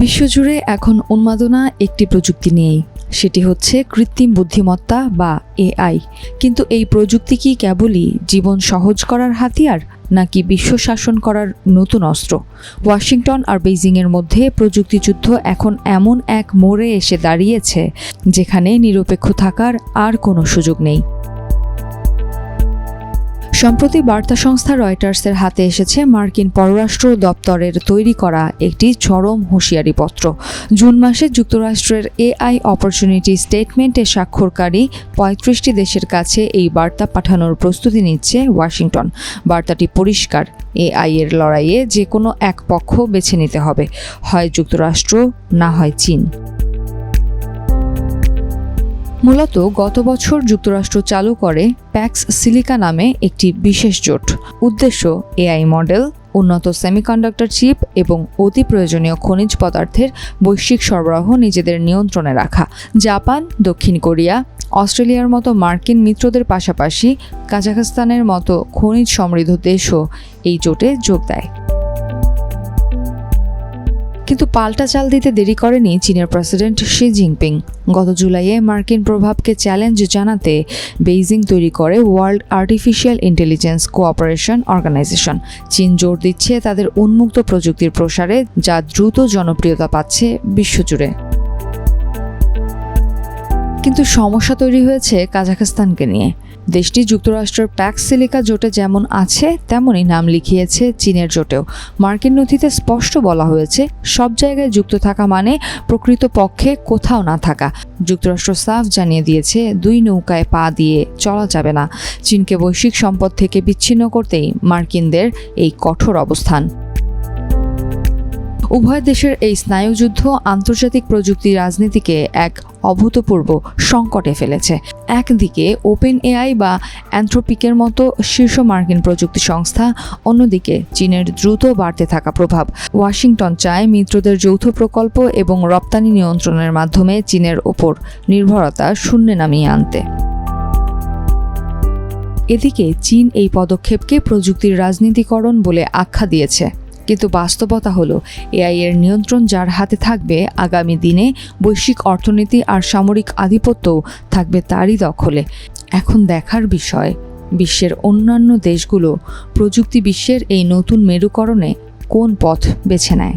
বিশ্বজুড়ে এখন উন্মাদনা একটি প্রযুক্তি নিয়েই, সেটি হচ্ছে কৃত্রিম বুদ্ধিমত্তা বা এআই। কিন্তু এই প্রযুক্তি কি কেবলই জীবন সহজ করার হাতিয়ার, নাকি বিশ্ব শাসন করার নতুন অস্ত্র? ওয়াশিংটন আর বেইজিংয়ের মধ্যে প্রযুক্তিযুদ্ধ এখন এমন এক মোড়ে এসে দাঁড়িয়েছে যেখানে নিরপেক্ষ থাকার আর কোনো সুযোগ নেই। সম্প্রতি বার্তা সংস্থা রয়টার্সের হাতে এসেছে মার্কিন পররাষ্ট্র দপ্তরের তৈরি করা একটি চরম হুঁশিয়ারিপত্র। জুন মাসে যুক্তরাষ্ট্রের এআই অপরচুনিটি স্টেটমেন্টে স্বাক্ষরকারী ৩৫টি দেশের কাছে এই বার্তা পাঠানোর প্রস্তুতি নিচ্ছে ওয়াশিংটন। বার্তাটি পরিষ্কার, এআই এর লড়াইয়ে যে কোনো এক পক্ষ বেছে নিতে হবে, হয় যুক্তরাষ্ট্র না হয় চীন। মূলত গত বছর যুক্তরাষ্ট্র চালু করে প্যাক্স সিলিকা নামে একটি বিশেষ জোট। উদ্দেশ্য এআই মডেল, উন্নত সেমিকন্ডাক্টর চিপ এবং অতি প্রয়োজনীয় খনিজ পদার্থের বৈশ্বিক সরবরাহ নিজেদের নিয়ন্ত্রণে রাখা। জাপান, দক্ষিণ কোরিয়া, অস্ট্রেলিয়ার মতো মার্কিন মিত্রদের পাশাপাশি কাজাখস্তানের মতো খনিজ সমৃদ্ধ দেশও এই জোটে যোগ দেয়। কিন্তু পাল্টা চাল দিতে দেরি করেনি চীনের প্রেসিডেন্ট শি জিনপিং। গত জুলাইয়ে মার্কিন প্রভাবকে চ্যালেঞ্জ জানাতে বেইজিং তৈরি করে world artificial intelligence cooperation organisation. চীন জোর দিচ্ছে তাদের উন্মুক্ত প্রযুক্তির প্রসারে, যা দ্রুত জনপ্রিয়তা পাচ্ছে বিশ্বজুড়ে। কিন্তু সমস্যা তৈরি হয়েছে কাজাখস্তানকে নিয়ে। দেশটি যুক্তরাষ্ট্রের প্যাক্স সিলিকা জোটে যেমন আছে তেমনই নাম লিখিয়েছে চীনের জোটেও। মার্কিন নথিতে স্পষ্ট বলা হয়েছে, সব জায়গায় যুক্ত থাকা মানে প্রকৃতপক্ষে কোথাও না থাকা। যুক্তরাষ্ট্র সাফ জানিয়ে দিয়েছে, দুই নৌকায় পা দিয়ে চলা যাবে না। চীনকে বৈশ্বিক সম্পদ থেকে বিচ্ছিন্ন করতেই মার্কিনদের এই কঠোর অবস্থান। উভয় দেশের এই স্নায়ুযুদ্ধ আন্তর্জাতিক প্রযুক্তি রাজনীতিকে এক অভূতপূর্ব সংকটে ফেলেছে। একদিকে ওপেন এআই বা অ্যানথ্রোপিকের মতো শীর্ষ মার্কিন প্রযুক্তি সংস্থা, অন্যদিকে চীনের দ্রুত বাড়তে থাকা প্রভাব। ওয়াশিংটন চায় মিত্রদের যৌথ প্রকল্প এবং রপ্তানি নিয়ন্ত্রণের মাধ্যমে চীনের ওপর নির্ভরতা শূন্যে নামিয়ে আনতে। এদিকে চীন এই পদক্ষেপকে প্রযুক্তির রাজনীতিকরণ বলে আখ্যা দিয়েছে। কিন্তু বাস্তবতা হলো, এআই এর নিয়ন্ত্রণ যার হাতে থাকবে, আগামী দিনে বৈশ্বিক অর্থনীতি আর সামরিক আধিপত্যও থাকবে তারই দখলে। এখন দেখার বিষয়, বিশ্বের অন্যান্য দেশগুলো প্রযুক্তি বিশ্বের এই নতুন মেরুকরণে কোন পথ বেছে নেয়।